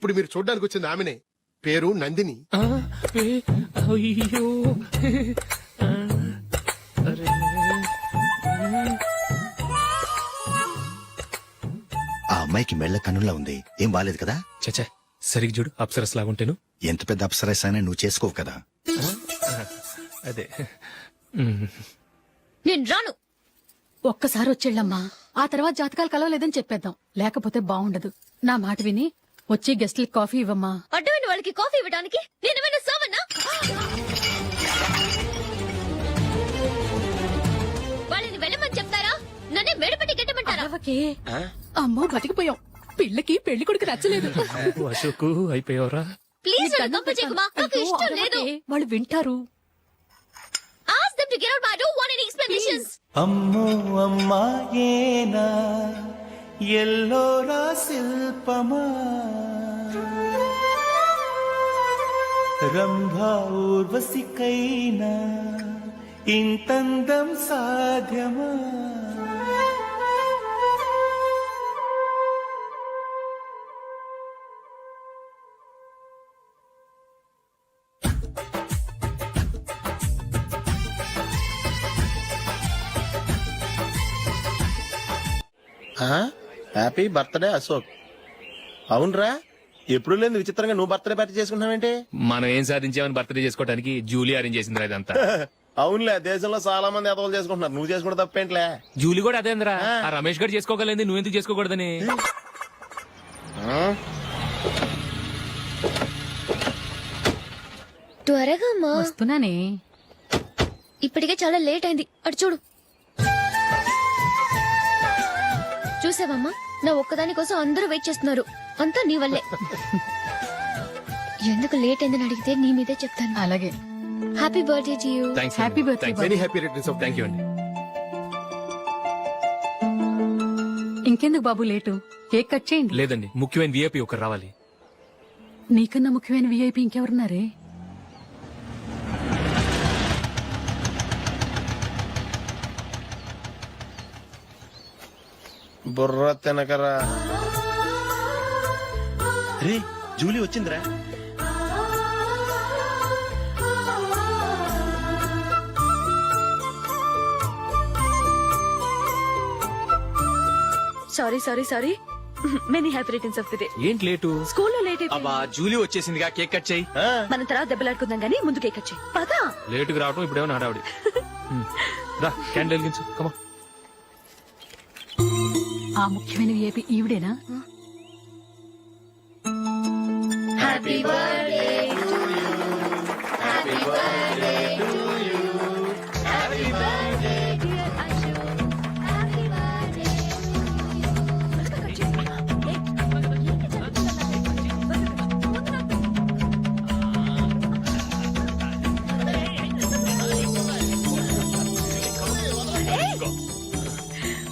ఇప్పుడు మీరు చూడడానికి వచ్చింది ఆమెనే. పేరు నందిని. అయ్యో ఆ అమ్మాయికి మెళ్ళ కన్నులా ఉంది, ఏం బాలేదు కదా? చచ్చా సరిగ్గా చూడు, అప్సరస్ లాగుంటేను. ఎంత పెద్ద అప్సరస్ అయినా నువ్వు చేసుకోవు కదా. అదే నేను రాను. ఒక్కసారి వచ్చేళ్ళమ్మా, ఆ తర్వాత జాతకాలు కలవలేదని చెప్పేద్దాం, లేకపోతే బాగుండదు. నా మాట విని వచ్చి గెస్ట్లకి కాఫీ ఇవ్వమ్మా. అడ్డమైన వాళ్ళకి కాఫీ ఇవ్వడానికి నేనేమైనా సోమన్నా? వాళ్ళని వెళ్ళమని చెప్తారా, నన్నే మేడపట్టి గెట్టమంటారా? అరవకే. అమ్మో బతికిపోయాం, పిల్లకి పెళ్లి కొడుకు నచ్చలేదు. అశోక్ అయిపోయావరా. ప్లీజ్ నన్ను పంపించేయకుమా, నాకు ఇష్టం లేదు. వాళ్ళు వింటారు. Ask them to get out. I don't want any explanations. అమ్మో అమ్మాయేనా ఎల్లోరా శిల్పమా రంభా ఊర్వశికైనా ఇంతందం సాధ్యమా? Happy birthday Ashok. అవునరా, ఎప్పుడు లేదు విచిత్రంగా నువ్వు బర్త్డే పార్టీ చేసుకుంటావేంటి? మనం ఏం సాధించామని బర్త్డే చేసుకోవడానికి జూలీ అరేంజ్ చేసింది ఇదంతా. అవునులే, దేశంలో చాలా మంది ఎదవలు చేసుకుంటున్నారు, నువ్వు చేసుకుంటే తప్పేంట్లే. జూలీ కూడా అదేంద్రా, ఆ రమేష్ గారు చేసుకోగలేదు, నువ్వెందుకు చేసుకోకూడదని. త్వరగా అమ్మా, వస్తున్నానే. ఇప్పటికే చాలా లేట్ అయింది. అటు చూడు. చూసావమ్మా, నా ఒక్కదాని కోసం అందరూ వెయిట్ చేస్తున్నారు. అంతా నీ వల్లే. ఎందుకు లేట్ అయిందని అడిగితే నీ మీదే చెప్తాను. అలాగే. Happy birthday to you. Happy birthday. Very happy returns of. Thank you అండి. ఇంకెందుకు బాబు లేటు, కేక్ కట్ చేయండి. లేదండి, ముఖ్యమైన విఐపి ఒకరు రావాలి. నీకన్నా ముఖ్యమైన విఐపి ఇంకెవరున్నారే? బుర్ర తినకరా. రే జూలీ వచ్చిందిరా. Sorry many happy returns of the day. ఏంటి లేటు? స్కూల్లో లేట్ అయిపోయింది. అబ్బా జూలీ వచ్చేసిందిగా, కేక్ కట్ చేయి. మనం తర్వాత దెబ్బలాడుకుందాం గానీ ముందు కేక్ కట్ చేయి. పదా లేటుగా రావటం ఇప్పుడేమో హడావుడి. రా క్యాండిల్ వెలిగించు, కమా. ఆ ముఖ్యమైన విఐపి ఈవిడేనా? Happy birthday to you. Happy birthday to you. Happy birthday dear Ashok. Happy birthday.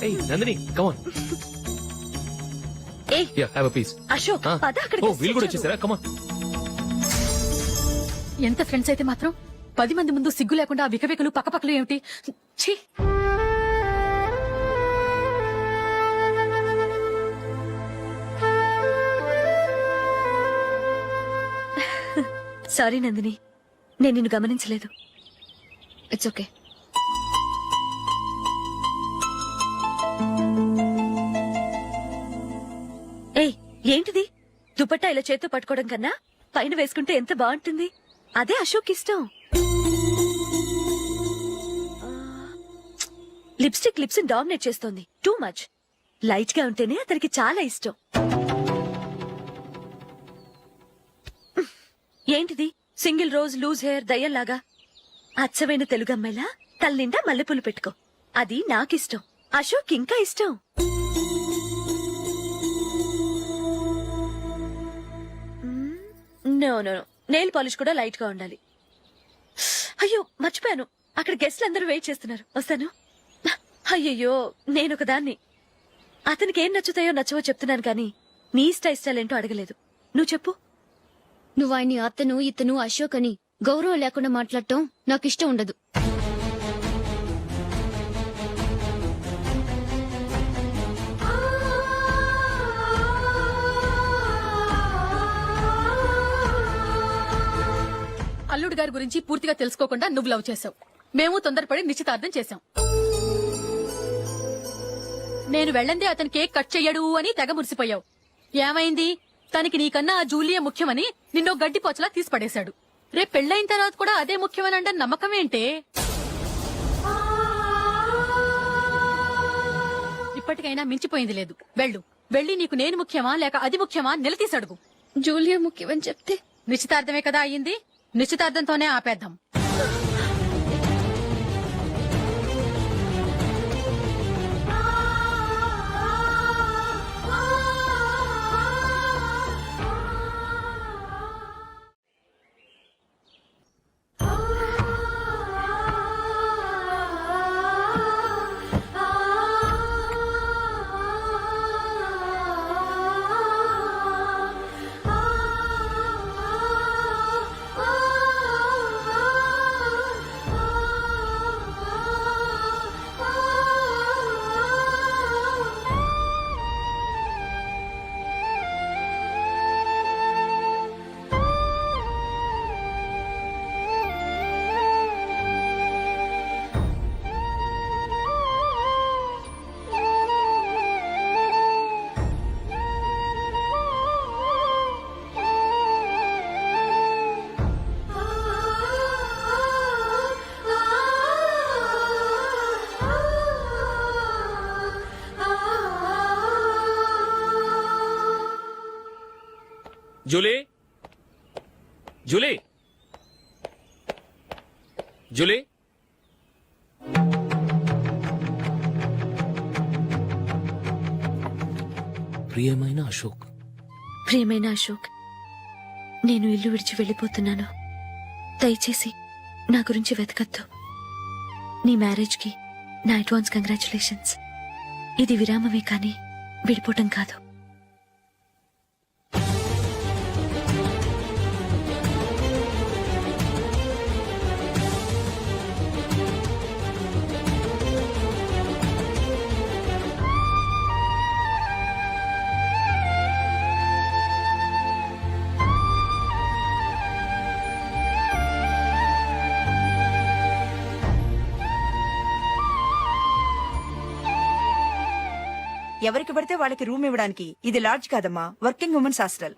ఏయ్ నందిని, కమాన్. ఏయ్ yeah have a piece. Ashok పద, అక్కడికి ఓ వీళ్ళు కూడా వచ్చేసారా? కమాన్. ఎంత ఫ్రెండ్స్ అయితే మాత్రం 10 మంది ముందు సిగ్గు లేకుండా ఆ వికవికలు పక్కపక్కలు ఏమిటి? ఛీ! సారీ నందిని, నేను నిన్ను గమనించలేదు. It's okay. ఏయ్ ఏంటిది? దుపట్టా ఇలా చేత్తో పట్టుకోవడం కన్నా పైన వేసుకుంటే ఎంత బాగుంటుంది. అదే అశోక్ ఇష్టం. లిప్స్టిక్ లిప్స్ డామినేట్ చేస్తోంది. Too much. లైట్ గా ఉంటేనే అతనికి చాలా ఇష్టం. ఏంటిది? సింగిల్ రోజ్ లూజ్ హెయిర్ దయ్యంలాగా. అచ్చమైన తెలుగు అమ్మాయిలా తల్లిండా మల్లెపూలు పెట్టుకో. అది నాకిష్టం. అశోక్ ఇంకా ఇష్టం. నో నో నెయిల్ పాలిష్ కూడా లైట్ గా ఉండాలి. అయ్యో మర్చిపోయాను, అక్కడ గెస్ట్లు అందరూ వెయిట్ చేస్తున్నారు. వస్తాను. అయ్యయ్యో నేనొక దాన్ని. అతనికి ఏం నచ్చుతాయో నచ్చవో చెప్తున్నాను కానీ నీ ఇష్టాలేంటో అడగలేదు. నువ్వు చెప్పు. నువ్వు ఆయన్ని అతను ఇతను అశోక్ అని గౌరవం లేకుండా మాట్లాడటం నాకు ఇష్టం ఉండదు. అల్లుడు గారి గురించి పూర్తిగా తెలుసుకోకుండా నువ్వు లవ్ చేసావు. మేము తొందరపడి నిశ్చితార్థం చేశాం. నేను వెళ్ళందే అతను కేక్ కట్ చెయ్యడు అని తెగ మురిసిపోయావు. ఏమైంది? తనకి నీకన్నా ఆ జూలియే ముఖ్యమని నిన్నో గడ్డి పోచలా తీసిపడేశాడు. రేపు పెళ్ళైన తర్వాత కూడా అదే ముఖ్యమని అంటే నమ్మకం ఏంటే? ఇప్పటికైనా మించిపోయింది లేదు. వెళ్ళి నీకు నేను ముఖ్యమా లేక అది ముఖ్యమా నిలదీసి అడుగు. జూలియా ముఖ్యమని చెప్తే నిశ్చితార్థమే కదా అయ్యింది. నిశ్చితార్థంతోనే ఆపేద్దాం. జూలీ జూలీ జూలీ ప్రియమైన అశోక్, ప్రియమైన అశోక్, నేను ఇల్లు విడిచి వెళ్ళిపోతున్నాను. దయచేసి నా గురించి వెతకద్దు. నీ మ్యారేజ్ కి నా అడ్వాన్స్ కంగ్రాచులేషన్స్. ఇది విరామమే కానీ విడిపోవటం కాదు. ఎవరికి పడితే వాళ్ళకి రూమ్ ఇవ్వడానికి ఇది లాడ్జ్ కాదమ్మా, వర్కింగ్ ఉమెన్స్ హాస్టల్.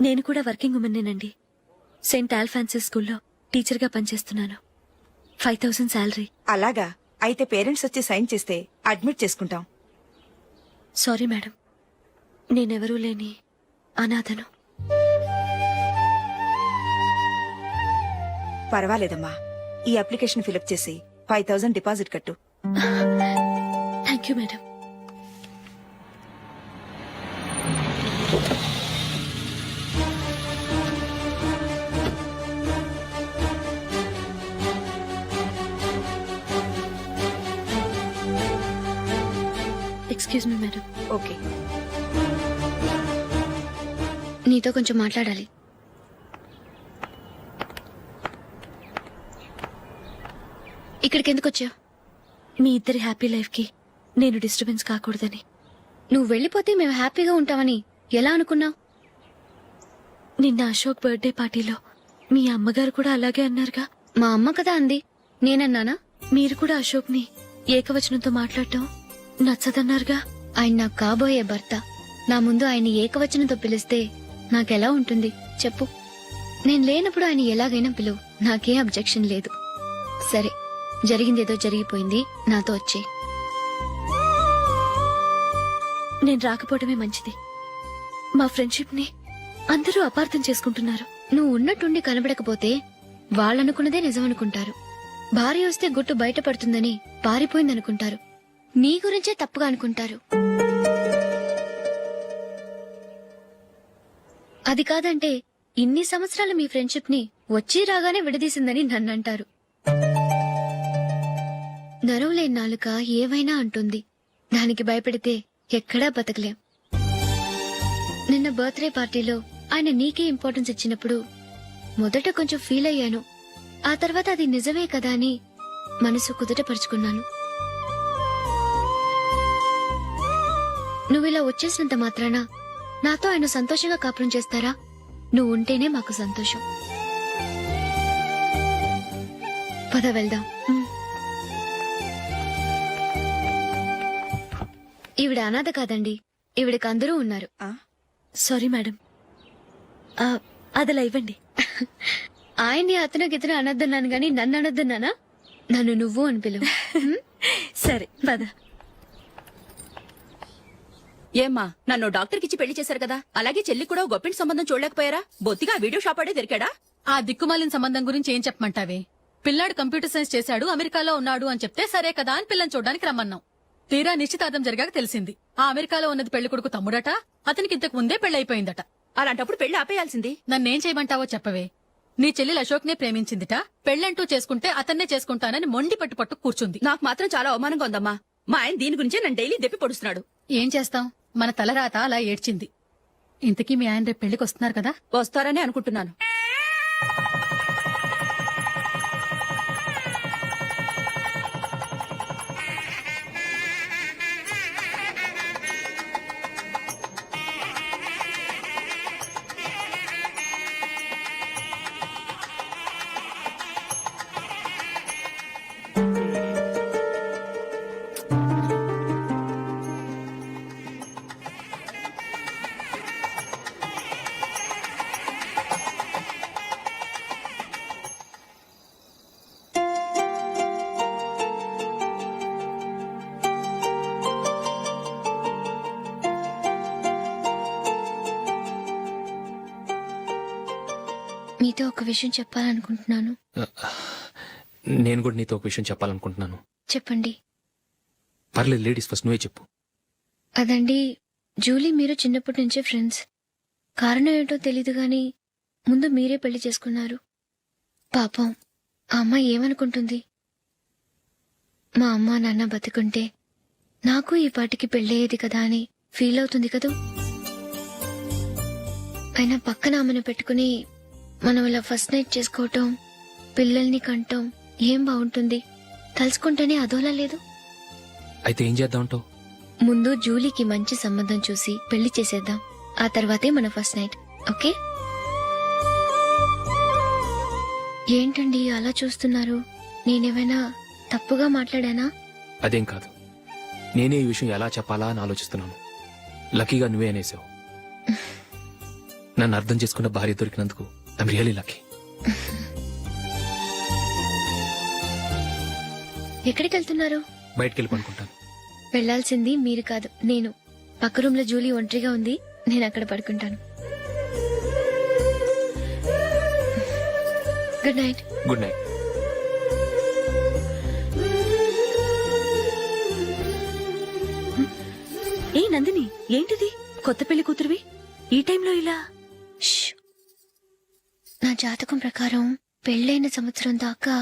నేను కూడా వర్కింగ్ ఉమెన్నేనండి. సెయింట్ ఆల్ఫాన్సిస్ స్కూల్లో టీచర్గా పనిచేస్తున్నాను. 5000 శాలరీ. అలాగా? అయితే పేరెంట్స్ వచ్చి సైన్ చేస్తే అడ్మిట్ చేసుకుంటాం. సారీ మేడం, నేనెవరూ లేని అనాథను. పర్వాలేదమ్మా, ఈ అప్లికేషన్ ఫిలప్ చేసి 5000 డిపాజిట్ కట్టు. Thank you madam. Excuse me madam. Okay. నీతో కొంచెం మాట్లాడాలి. ఇక్కడికి ఎందుకు వచ్చావు? మీ ఇద్దరి హ్యాపీ లైఫ్ కి నేను డిస్టర్బెన్స్ కాకూడదని. నువ్వు వెళ్ళిపోతే మేము హ్యాపీగా ఉంటామని ఎలా అనుకున్నావు? నిన్న అశోక్ బర్త్డే పార్టీలో మీ అమ్మగారు కూడా అలాగే అన్నారుగా. మా అమ్మ కదా అంది, నేనన్నానా? మీరు కూడా అశోక్ ని ఏకవచనంతో మాట్లాడటం నచ్చదన్నారుగా. ఆయన నాకు కాబోయే భర్త. నా ముందు ఆయన ఏకవచనంతో పిలిస్తే నాకెలా ఉంటుంది చెప్పు? నేను లేనప్పుడు ఆయన ఎలాగైనా పిలువు, నాకేం అబ్జెక్షన్ లేదు. సరే, జరిగిందేదో జరిగిపోయింది, నాతో వచ్చే. నేను రాకపోవడమే మంచిది. మా ఫ్రెండ్షిప్ ని అందరూ అపార్థం చేసుకుంటున్నారు. నువ్వు ఉన్నట్టుండి కనబడకపోతే వాళ్ళనుకున్నదే నిజమనుకుంటారు. భార్య వస్తే గుట్టు బయటపడుతుందని పారిపోయిందనుకుంటారు. నీ గురించే తప్పుగా అనుకుంటారు. అది కాదంటే ఇన్ని సంవత్సరాలు మీ ఫ్రెండ్షిప్ ని వచ్చి రాగానే విడదీసిందని నన్నంటారు. నరవలేని నాలుక ఏవైనా అంటుంది. దానికి భయపెడితే ఎక్కడా బతకలేం. నిన్న బర్త్డే పార్టీలో ఆయన నీకే ఇంపార్టెన్స్ ఇచ్చినప్పుడు మొదట కొంచెం ఫీల్ అయ్యాను. ఆ తర్వాత అది నిజమే కదా అని మనసు కుదుటపరుచుకున్నాను. నువ్విలా వచ్చేసినంత మాత్రాన నాతో ఆయన సంతోషంగా కాపురం చేస్తారా? నువ్వు ఉంటేనే మాకు సంతోషం. పద వెళ్దాం. ఈవిడ అనాథ కాదండి, ఈవిడకి అందరూ ఉన్నారు. సారీ మేడం, అదలా ఇవ్వండి. ఆయన్ని అతను గితను అనొద్దన్నాను గాని నన్ను అనొద్దన్నానా? నన్ను నువ్వు అని పిలువు. సరే పద. ఏమ్మా నన్ను డాక్టర్ కిచ్చి పెళ్లి చేశారు కదా, అలాగే చెల్లి కూడా గొప్పింటి సంబంధం చూడలేకపోయారా? బొత్తిగా వీడియో షాప్ ఆడే దొరికాడా? ఆ దిక్కుమాలిన సంబంధం గురించి ఏం చెప్పమంటావే? పిల్లాడు కంప్యూటర్ సైన్స్ చేశాడు, అమెరికాలో ఉన్నాడు అని చెప్తే సరే కదా అని పిల్లని చూడడానికి రమ్మన్నాం. తీరా నిశ్చితార్థం జరిగాక తెలిసింది ఆ అమెరికాలో ఉన్నది పెళ్లి కొడుకు తమ్ముడట, అతనికి ఇంతకు ముందే పెళ్లయిపోయిందట. అలాంటప్పుడు పెళ్లి ఆపేయాల్సింది. నన్నేం చేయమంటావో చెప్పవే. నీ చెల్లెలు అశోక్ నే ప్రేమించిందిట, పెళ్లంటూ చేసుకుంటే అతన్నే చేసుకుంటానని మొండి పట్టు కూర్చుంది. నాకు మాత్రం చాలా అవమానంగా ఉందమ్మా. మా ఆయన దీని గురించే నన్ను డైలీ దెప్పి పొడుస్తున్నాడు. ఏం చేస్తాం, మన తలరాత అలా ఏడ్చింది. ఇంతకీ మీ ఆయన రేపు పెళ్లికి వస్తున్నారు కదా? వస్తారని అనుకుంటున్నాను. మీతో ఒక విషయం చెప్పాలనుకుంటున్నాను. నేను కూడా నీతో ఒక విషయం చెప్పాలనుకుంటున్నాను. చెప్పండి. పర్లేదు, లేడీస్ ఫస్ట్, నువ్వే చెప్పు. అదండి, జూలీ మీరు చిన్నప్పటి నుంచే ఫ్రెండ్స్. కారణం ఏంటో తెలీదు గాని ముందు మీరే పెళ్లి చేసుకున్నారు. పాపం ఆ అమ్మాయి ఏమనుకుంటుంది? మా అమ్మ నాన్న బతికుంటే నాకు ఈ పాటికి పెళ్ళయ్యేది కదా అని ఫీల్ అవుతుంది కదూ. అయినా పక్కన ఆమెను పెట్టుకుని మనం ఇలా ఫస్ట్ నైట్ చేసుకోవటం, పిల్లల్ని కంటం ఏం బాగుంటుంది? తలుచుకుంటేనే అదోలా లేదు. అయితే ఏం చేద్దామంటావు? ముందు జూలీకి మంచి సంబంధం చూసి పెళ్లి చేసేద్దాం, ఆ తర్వాతే మన ఫస్ట్ నైట్. ఓకే? ఏంటండి అలా చూస్తున్నారు? నేనేమైనా తప్పుగా మాట్లాడానా? అదేం కాదు, నేనే ఈ విషయం ఎలా చెప్పాలా అని ఆలోచిస్తున్నాను. లక్కీగా నువ్వే అనేసావు. నన్ను అర్థం చేసుకున్న భార్య దొరికినందుకు ఐమ్ రియలీ లక్కీ. ఎక్కడికి వెళ్తున్నారు? బయటికి వెళ్ళి పడుకుంటాను. వెళ్లాల్సింది మీరు కాదు, నేను. పక్క రూమ్ లో జూలీ ఒంటరిగా ఉంది, నేను అక్కడ పడుకుంటాను. Good night. Good night. ఏ నందిని, ఏంటిది? కొత్త పెళ్లి కూతురువి ఈ టైంలో ఇలా? ష్. నా జాతకం ప్రకారం పెళ్ళైన సంవత్సరం దాకా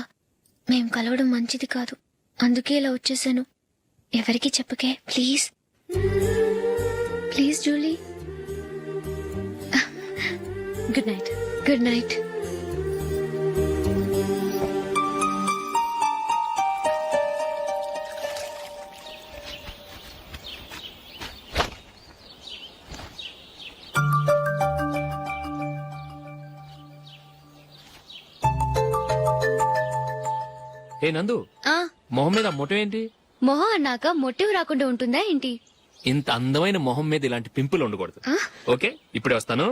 మేం కలవడం మంచిది కాదు, అందుకే ఇలా వచ్చేసాను. ఎవరికి చెప్పకే please. Please Julie. Good night. Good night. ఏ నందు, ఆ మొహం మీద మొట్టం ఏంటి? మొహం అన్నాక మొట్టివి రాకుండా ఉంటుందా ఏంటి? ఇంత అందమైన మొహం మీద ఇలాంటి పింపుల్ ఉండకూడదు. ఓకే, ఇప్పుడే వస్తాను.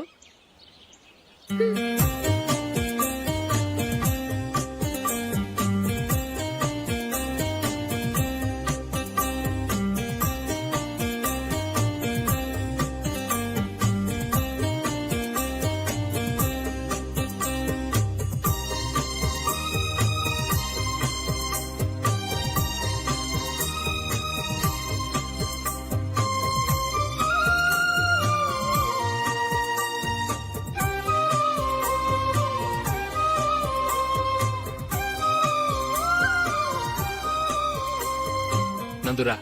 నందురా.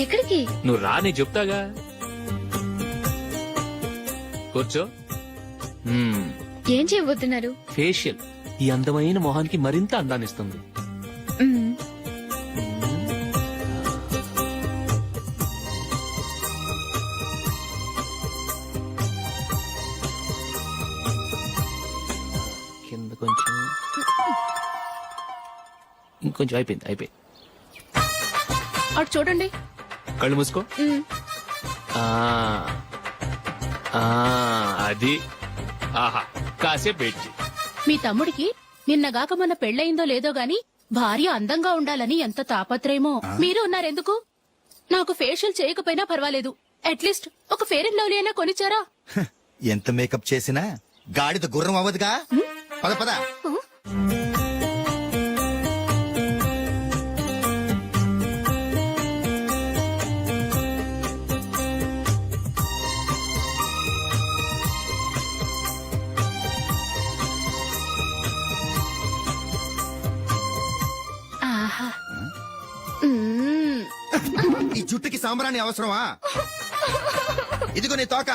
ఎక్కడికి? నువ్వు రా, నేను చెప్తాగా. కూర్చో. ఏం చేయబోతున్నారు? ఫేషియల్ ఈ అందమైన మొహానికి మరింత అందాన్నిస్తుంది. మ్మ్. కింద కొంచెం. ఇంకొంచెం అయిపోయింది. అటు చూడండి. కళ్ళు మూసుకో. ఆ, ఆ, అది ఆహా కాసేపు వెయిట్ చెయ్. మీ తమ్ముడికి నిన్నగాక మొన్న పెళ్ళయిందో లేదో గాని భార్య అందంగా ఉండాలని ఎంత తాపత్రయమో. మీరు ఉన్నారెందుకు? నాకు ఫేషియల్ చేయకపోయినా పర్వాలేదు, అట్లీస్ట్ ఒక ఫేర్ అండ్ లవ్లీ అయినా కొనిచ్చారా? ఎంత మేకప్ చేసినా గాడిద గుర్రం అవ్వదుగా. పద పద. ఆహా. ఈ జుట్టుకి సాంబ్రాణి అవసరమా? ఇదిగో నీ తోక.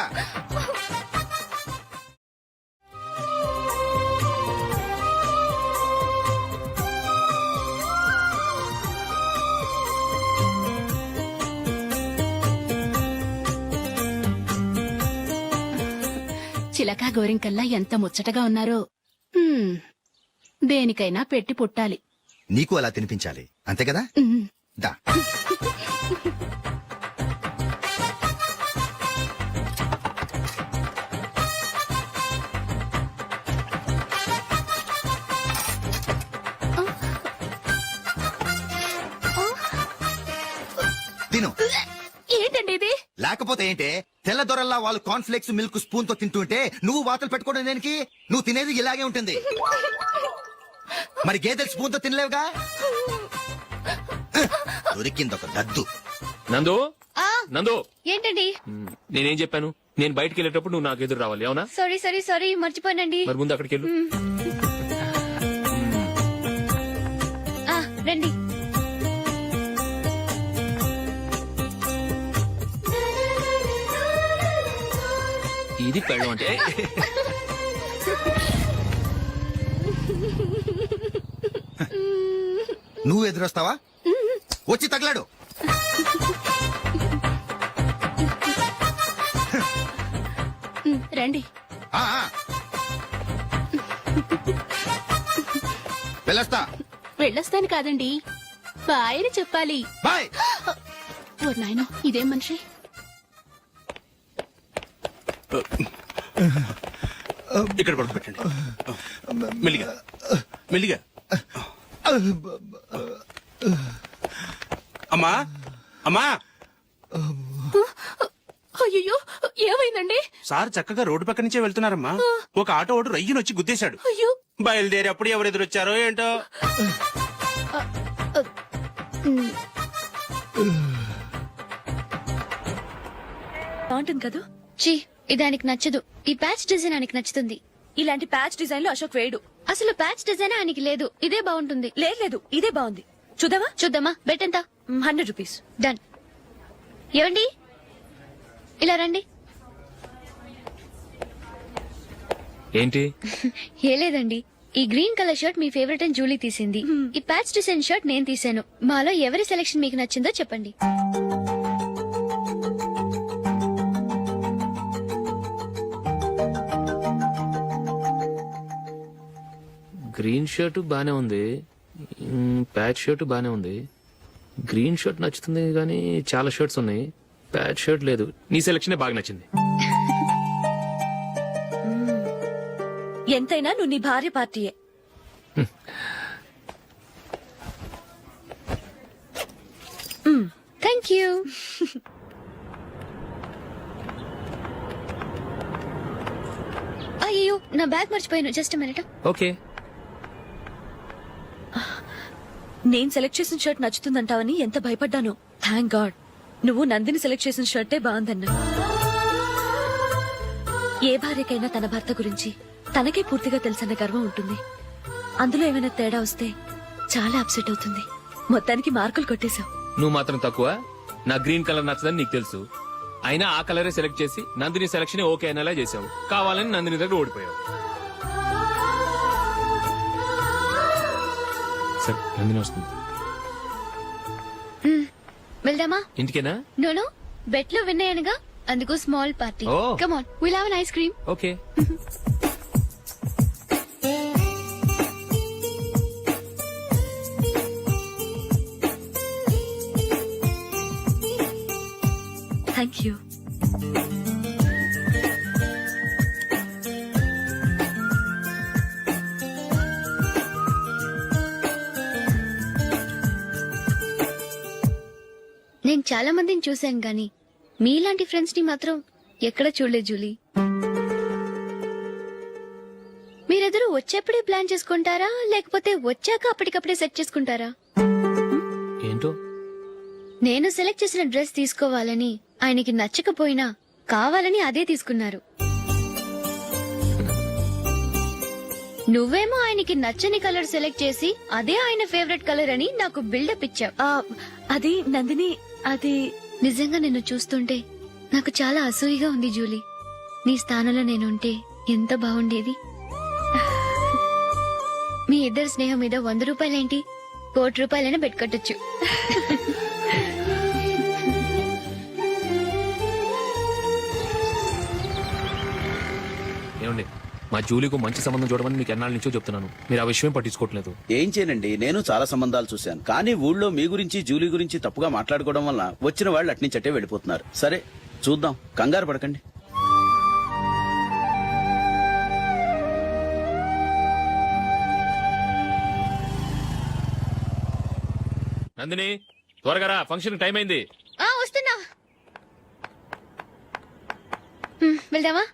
చిలకా గోరింకల్లా ఎంత ముచ్చటగా ఉన్నారో. హ్మ్. దేనికైనా పెట్టి పుట్టాలి. నీకు అలా తినిపించాలి అంతే కదా. ఉమ్. దా. తిను. ఏంటండి ఇది? లేకపోతే ఏంటే, తెల్ల దొరల్లా వాళ్ళు కార్న్ఫ్లేక్స్ మిల్క్ స్పూన్ తో తింటుంటే నువ్వు వాతలు పెట్టుకోవడం దేనికి? నువ్వు తినేది ఇలాగే ఉంటుంది. మరి గేదెలు స్పూన్ తో తినలేవుగా. దొరికింది ఒక దద్దు. నందు, ఆ, నందు, ఏంటండి? నేనేం చెప్పాను? నేను బయటికి వెళ్ళేటప్పుడు నువ్వు నాకు ఎదురు రావాలి, అవునా? సారీ మర్చిపోయానండి. మరి ముందు అక్కడికి వెళ్ళు. ఆ, రండి. ఇది పెళ్ళం అంటే. నువ్వు ఎదురొస్తావా? వచ్చి తగలాడు. రండి. ఆ, ఆ. వెళ్ళొస్తా. వెళ్ళొస్తాను కాదండి, బాయ్ అని చెప్పాలి. బాయ్. ఓ నాయనో, ఇదేం మనిషి? ఇక్కడ పడుకోబెట్టండి. మెల్లిగా మెల్లిగా. అమ్మా అమ్మా. అయ్యో, ఏమైందండి? సార్ చక్కగా రోడ్డు పక్క నుంచే వెళ్తున్నారమ్మా. ఒక ఆటో ఓడు రయ్యను వచ్చి గుద్దేశాడు. అయ్యో. బయలుదేరి అప్పుడు ఎవరు ఎదురొచ్చారో ఏంటో. బాగుంటుంది కదా. చీ, ఇది ఆయనకి నచ్చదు. ఈ ప్యాచ్ డిజైన్ ఆయనకి నచ్చుతుంది. ఇలాంటి ప్యాచ్ డిజైన్ లో అశోక్ వేయడు. అసలు ప్యాచ్ డిజైన్ ఆయనకి లేదు. ఇదే బాగుంటుంది. లేదు, ఇదే బాగుంది. చూద్దామా? చూద్దామా? బెట్ ఎంత? 100 రూపీస్. డన్. ఏవండి, ఇలా రండి. ఏంటి? ఏ లేదండి, ఈ గ్రీన్ కలర్ షర్ట్ మీ ఫేవరెట్ అని జూలీ తీసింది. ఈ ప్యాచ్ డిజైన్ షర్ట్ నేను తీసాను. మాలో ఎవరి సెలెక్షన్ మీకు నచ్చిందో చెప్పండి. గ్రీన్ షర్ట్ బానే ఉంది, ప్యాచ్ షర్ట్ బానే ఉంది. గ్రీన్ షర్ట్ నచ్చుతుంది కానీ చాలా షర్ట్స్ ఉన్నాయి, ప్యాచ్ షర్ట్ లేదు. నీ సెలెక్షనే బాగా నచ్చింది. ఎంతైనా నువ్వు నీ భార్య పార్టీయే. Thank you. అయ్యో, నా బ్యాగ్ మర్చిపోయాను. Just minute. ఓకే. నేను సెలెక్ట్ చేసిన షర్ట్ నచ్చుతుందంటావని ఎంత భయపడ్డాను. థ్యాంక్ గాడ్ నువ్వు నందిని సెలెక్ట్ చేసిన షర్టే బాగుందన్నా. ఏ భార్యకైనా తన భర్త గురించి తనకే పూర్తిగా తెలుసన్న గర్వం ఉంటుంది. అందులో ఏమైనా తేడా వస్తే చాలా అప్సెట్ అవుతుంది. మొత్తానికి మార్కులు కొట్టేశావు. నువ్వు మాత్రం తక్కువ. నా గ్రీన్ కలర్ నచ్చదని నీకు తెలుసు, అయినా ఆ కలరే సెలెక్ట్ చేసి నందిని సెలెక్షన్ ఓకే అనేలా చేసావు. కావాలని నందిని దగ్గర ఓడిపోయావు. సరే, నందిని వస్తుంది. వెళ్దామా? ఇంటికేనా? నో, బెట్ లో విన్ అయ్యానుగా, అందుకు small party. Oh. Come on, will have an ice cream. Okay. Thank you. నేను చాలా మందిని చూశాను గాని మీలాంటి ఫ్రెండ్స్ ని మాత్రం ఎక్కడ చూడలేదు జూలీ. మీరెదరూ వచ్చేప్పుడే ప్లాన్ చేసుకుంటారా లేకపోతే వచ్చాక అప్పటికప్పుడే సెట్ చేసుకుంటారా? ఏంటో నేను సెలెక్ట్ చేసిన డ్రెస్ తీసుకోవాలని ఆయనకి నచ్చకపోయినా కావాలని అదే తీసుకున్నారు. నువ్వేమో ఆయనకి నచ్చని కలర్ సెలెక్ట్ చేసి అదే ఆయన ఫేవరెట్ కలర్ అని నాకు బిల్డప్ ఇచ్చావు. అది నందిని, అది నిజంగా నిన్ను చూస్తుంటే నాకు చాలా అసూయగా ఉంది జూలీ. నీ స్థానంలో నేనుంటే ఎంత బాగుండేది. మీ ఇద్దరు స్నేహం మీద 100 రూపాయలేంటి, 1 కోటి రూపాయలైనా పెట్టుకట్టొచ్చు. ఏమండి, మా జూలీకు మంచి సంబంధం చూడమని మీకు ఎన్నాళ్ళ నుంచో చెప్తున్నాను. మీరు ఆ విషయం పట్టించుకోవట్లేదు. ఏం చేయనండి, నేను చాలా సంబంధాలు చూశాను. కానీ ఊళ్ళో మీ గురించి జూలీ గురించి తప్పుగా మాట్లాడుకోవడం వల్ల వచ్చిన వాళ్ళు అట్నుంచటే వెళ్ళిపోతున్నారు. సరే చూద్దాం, కంగారు పడకండి. నందిని, త్వరగా రా, ఫంక్షన్ టైం అయింది. వస్తున్నా. వెళ్దామా?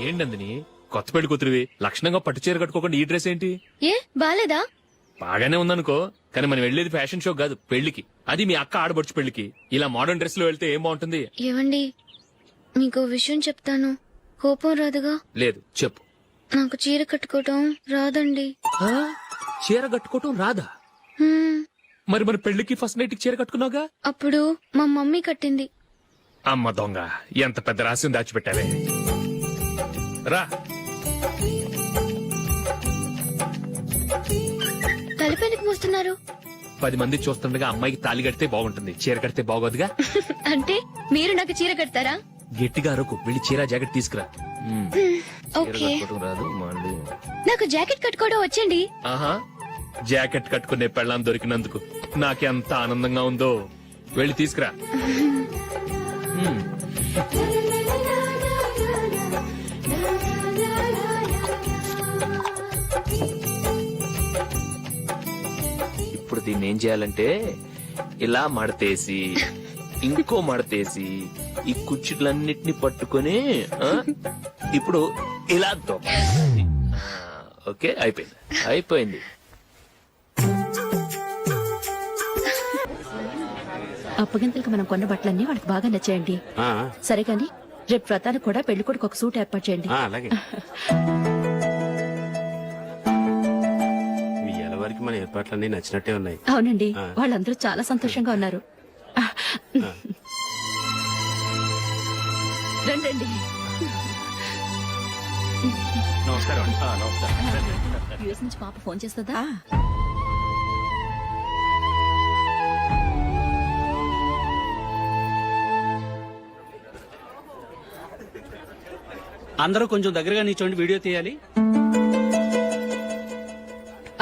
ఏంటి నందిని, కొత్త పెళ్లి కూతురివి లక్షణంగా పట్టు చీర కట్టుకోకుండా ఈ డ్రెస్ ఏంటి? ఏ బాలేదా? బాగానే ఉందనుకో, కానీ మనం వెళ్ళేది ఫ్యాషన్ షో కాదు, పెళ్లికి. అది మీ అక్క ఆడబడుచు పెళ్లికి. ఇలా మోడర్న్ డ్రెస్ లో వెళ్తే ఏం బాగుంటుంది? ఏవండి, మీకు విషయం చెప్తాను, కోపం రాదుగా? లేదు, చెప్పు. నాకు చీర కట్టుకోవటం రాదండి. చీర కట్టుకోవటం రాదా? హ్మ్, మరి మన పెళ్లికి ఫస్ట్ నైట్ కి చీర కట్టుకున్నావుగా? అప్పుడు మా మమ్మీ కట్టింది. అమ్మ దొంగ, ఎంత పెద్ద రహస్యం దాచిపెట్టావే. రా. తలపెందుకు మోస్తున్నారు? 10 మంది చూస్తుండగా అమ్మాయికి తాళి కడితే బాగుంటుంది, చీర కడితే బాగోదుగా. అంటే మీరు నాకు చీర కడతారా? గట్టిగా అరకు, వెళ్ళి చీర జాకెట్ తీసుకురా. చీర ఓకే. కట్టుకోవటం రాదు మళ్ళీ. నాకు జాకెట్ కట్టుకోవడం వచ్చండి. ఆహా, జాకెట్ కట్టుకునే పెళ్ళాం దొరికినందుకు నాకెంత ఆనందంగా ఉందో. వెళ్ళి తీసుకురా. హ్మ్. ఇప్పుడు దీన్ని ఏం చేయాలంటే ఇలా మడతేసి ఇంకో మడతేసి ఈ కుర్చీలన్నిటిని పట్టుకొని ఇప్పుడు ఇలా దొక్కాలి. ఓకే, అయిపోయింది అయిపోయింది. అప్పగింతలకు మనం కొన్న బట్టలన్నీ వాళ్ళకి బాగా నచ్చాయండి. సరే కానీ రేపు వ్రతానికి కూడా పెళ్లి కొడుకు ఒక సూట్ ఏర్పాటు చేయండి. అలాగే. మీ ఎలవారికి మన ఏర్పాట్లన్నీ నచ్చినట్టే ఉన్నాయి. అవునండి, వాళ్ళందరూ చాలా సంతోషంగా ఉన్నారు. రండి. నమస్కారం. నమస్కారం. యూఎస్ నుంచి పాప ఫోన్ చేస్తుందా? అందరూ కొంచెం దగ్గరగా నిల్చోండి, వీడియో తీయాలి.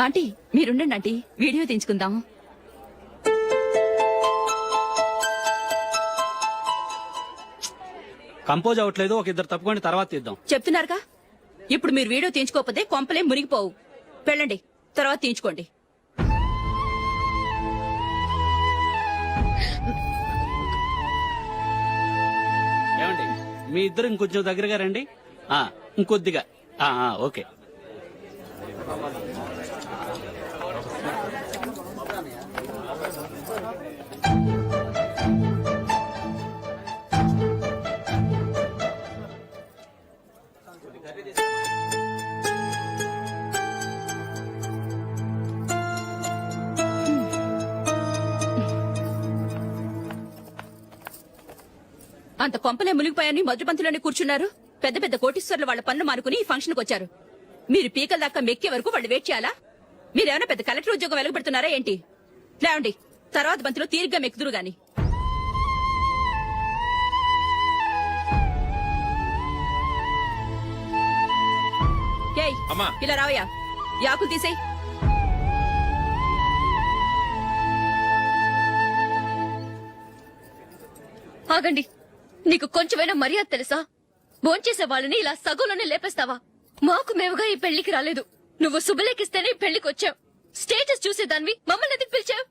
ఆంటీ మీరుండండి ఆంటీ, వీడియో తీయించుకుందాం. కంపోజ్ అవ్వట్లేదు, ఒక ఇద్దరు తప్పుకొని తర్వాత తీద్దాం. చెప్తున్నారుగా, ఇప్పుడు మీరు వీడియో తీయించుకోకపోతే కొంపలే మునిగిపోవు. వెళ్ళండి, తర్వాత తీయించుకోండి. ఏమండి, మీ ఇద్దరు ఇంకొంచెం దగ్గరగా రండి. ఇంకొద్దిగా. ఓకే. అంత కొంపలే మునిగిపోయాని మొదటి పంతులోనే కూర్చున్నారు. పెద్ద పెద్ద కోటీశ్వర్లు వాళ్ళ పన్ను మానుకుని ఈ ఫంక్షన్ కు వచ్చారు. మీరు పీకల దాకా మెక్కే వరకు వాళ్ళు వెయిట్ చేయాలా? మీరేమైనా పెద్ద కలెక్టర్ ఉద్యోగం వెలగబెడుతున్నారా ఏంటి? లేవండి, తర్వాత బంతిలో తీరిగ్గా మెక్కుదురు గాని. ఇలా రావయ్యా, యాకులు తీసేయ్. ఆగండి, నీకు కొంచెమైనా మర్యాద తెలుసా? భోంచేసే వాళ్ళని ఇలా సగంలోనే లేపేస్తావా? మాకు మేముగా ఈ పెళ్లికి రాలేదు. నువ్వు శుభలేఖిస్తేనే ఈ పెళ్లికి వచ్చావు. స్టేటస్ చూసేదానివి మమ్మల్ని ఎందుకు పిలిచావు?